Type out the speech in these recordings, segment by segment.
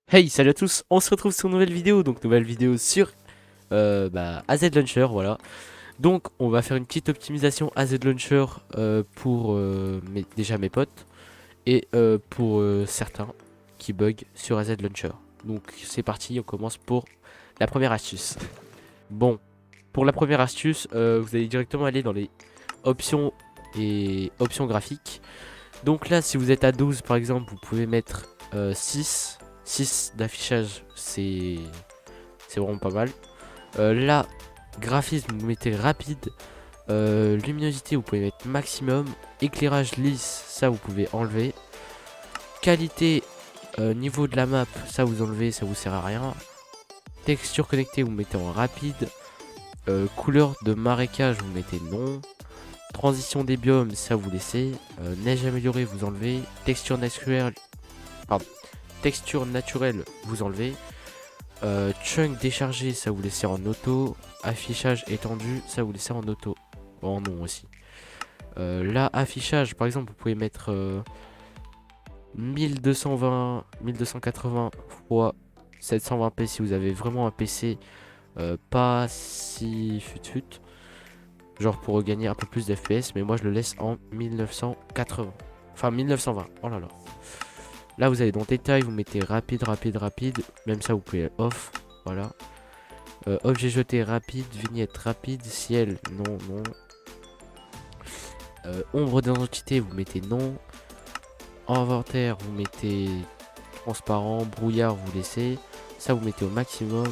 Hey, salut à tous, on se retrouve sur une nouvelle vidéo, donc nouvelle vidéo sur AZ Launcher, voilà. Donc on va faire une petite optimisation AZ Launcher pour déjà mes potes et pour certains qui bug sur AZ Launcher. Donc c'est parti, on commence pour la première astuce. Bon, pour la première astuce, vous allez directement aller dans les options et options graphiques. Donc là, si vous êtes à 12 par exemple, vous pouvez mettre 6 d'affichage, c'est vraiment pas mal. Là, graphisme, vous mettez rapide. Luminosité, vous pouvez mettre maximum. Éclairage lisse, ça vous pouvez enlever. Qualité, niveau de la map, ça vous enlevez, ça vous sert à rien. Texture connectée, vous mettez en rapide. Couleur de marécage, vous mettez non. Transition des biomes, ça vous laissez. Neige améliorée, vous enlevez. Texture naturelle, vous enlevez. Chunk déchargé, ça vous laissez en auto. Affichage étendu, ça vous laissez en auto. En non aussi. Là, affichage, par exemple, vous pouvez mettre 1220, 1280 x 720p si vous avez vraiment un PC pas si fut. Genre pour gagner un peu plus d'FPS, mais moi je le laisse en 1980. Enfin 1920, oh là là. Là vous allez dans détail, vous mettez rapide, même ça vous pouvez off, voilà. Objet jeté rapide, vignette rapide, ciel, non, non. Ombre d'identité, vous mettez non. Inventaire, vous mettez transparent, brouillard, vous laissez. Ça vous mettez au maximum.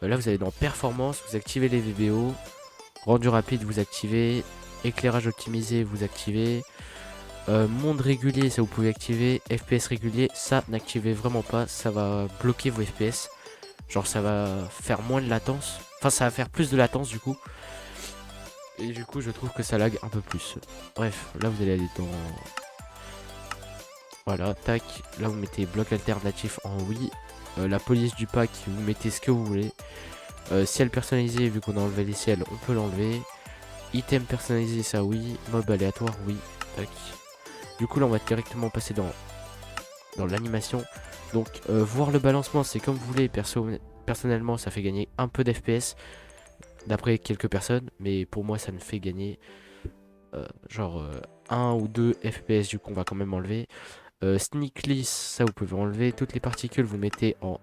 Là vous allez dans performance, vous activez les VBO. Rendu rapide, vous activez. Éclairage optimisé, vous activez. Monde régulier, ça vous pouvez activer. FPS régulier, ça n'activez vraiment pas, ça va bloquer vos FPS. Genre ça va faire moins de latence. Enfin ça va faire plus de latence du coup. Et du coup je trouve que ça lag un peu plus. Bref, là vous allez aller dans... Voilà, tac. Là vous mettez bloc alternatif en oui. La police du pack, vous mettez ce que vous voulez. Ciel personnalisé, vu qu'on a enlevé les ciels, on peut l'enlever. Item personnalisé, ça oui. Mob aléatoire, oui. Tac. Du coup là on va directement passer dans l'animation. Donc voir le balancement c'est comme vous voulez. Personnellement ça fait gagner un peu d'FPS d'après quelques personnes, mais pour moi ça ne fait gagner genre 1 ou 2 FPS. Du coup on va quand même enlever. Sneakless, ça vous pouvez enlever. Toutes les particules vous mettez en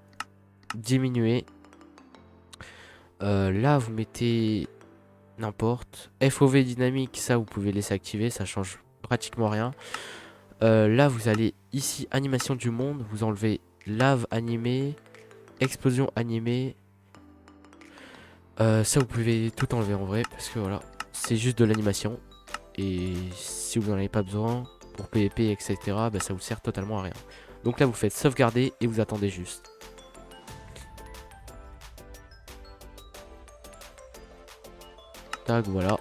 diminué. Là vous mettez n'importe. FOV dynamique, ça vous pouvez laisser activer, ça change pratiquement rien. Là vous allez ici animation du monde, vous enlevez lave animée, explosion animée. Ça vous pouvez tout enlever en vrai parce que voilà, c'est juste de l'animation. Et si vous n'en avez pas besoin pour PvP etc, bah, ça vous sert totalement à rien. Donc là vous faites sauvegarder et vous attendez juste. Tac, voilà.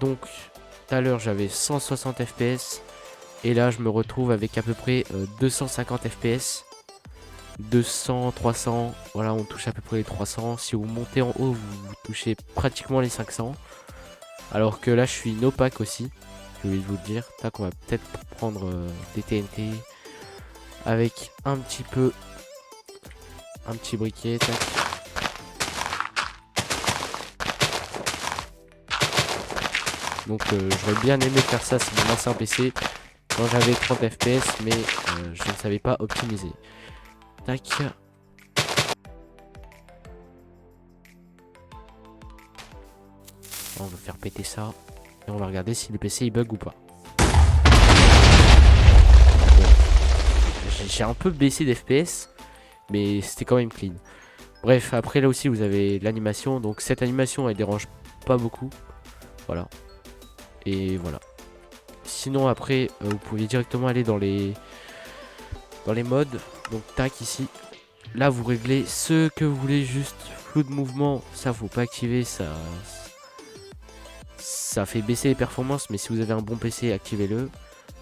Donc tout à l'heure j'avais 160 FPS. Et là je me retrouve avec à peu près 250 FPS. 200, 300, voilà on touche à peu près les 300. Si vous montez en haut vous touchez pratiquement les 500. Alors que là je suis une opaque aussi. Je vais vous le dire. Tac, on va peut-être prendre des TNT. Avec un petit peu. Un petit briquet. Tac. Donc j'aurais bien aimé faire ça sur mon ancien PC. Quand j'avais 30 FPS. Mais je ne savais pas optimiser. Tac. On va faire péter ça. Et on va regarder si le PC il bug ou pas. Bon. J'ai un peu baissé d'FPS. Mais c'était quand même clean. Bref, après là aussi vous avez l'animation. Donc cette animation elle dérange pas beaucoup. Voilà. Et voilà. Sinon après vous pouvez directement aller dans les modes. Donc tac ici. Là vous réglez ce que vous voulez, juste flou de mouvement. Ça faut pas activer. Ça fait baisser les performances. Mais si vous avez un bon PC, activez-le.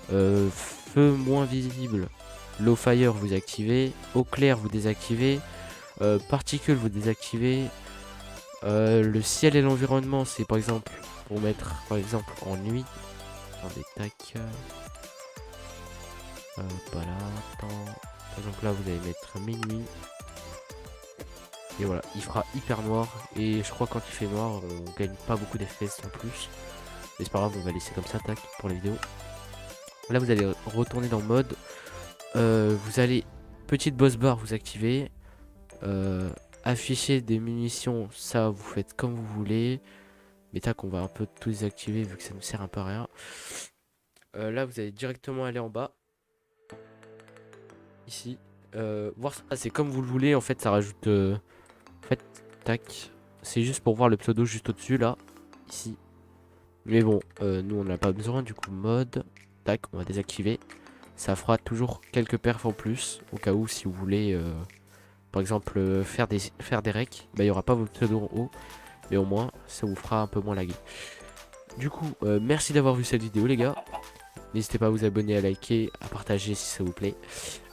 Feu moins visible. Low fire vous activez. Eau claire vous désactivez. Particules vous désactivez. Le ciel et l'environnement c'est par exemple pour mettre par exemple en nuit. Attendez, tac. Voilà, attends. Par exemple là vous allez mettre minuit. Et voilà, il fera hyper noir. Et je crois quand il fait noir, on gagne pas beaucoup d'FPS en plus. Mais c'est pas grave, on va laisser comme ça, tac, pour les vidéos. Là vous allez retourner dans mode. Vous allez, petite boss bar, vous activez. Afficher des munitions, ça vous faites comme vous voulez. Mais tac, on va un peu tout désactiver vu que ça nous sert un peu à rien. Là vous allez directement aller en bas. Ici. Voir ça, c'est comme vous le voulez. En fait, ça rajoute... En fait, tac. C'est juste pour voir le pseudo juste au-dessus, là. Ici. Mais bon, nous, on n'a pas besoin. Du coup, mode. Tac, on va désactiver. Ça fera toujours quelques perfs en plus. Au cas où, si vous voulez, par exemple, faire des recs. Bah, il n'y aura pas votre pseudo en haut. Mais au moins, ça vous fera un peu moins laguer. Du coup, merci d'avoir vu cette vidéo, les gars. N'hésitez pas à vous abonner, à liker, à partager si ça vous plaît.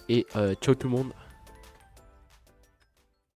Et ciao tout le monde.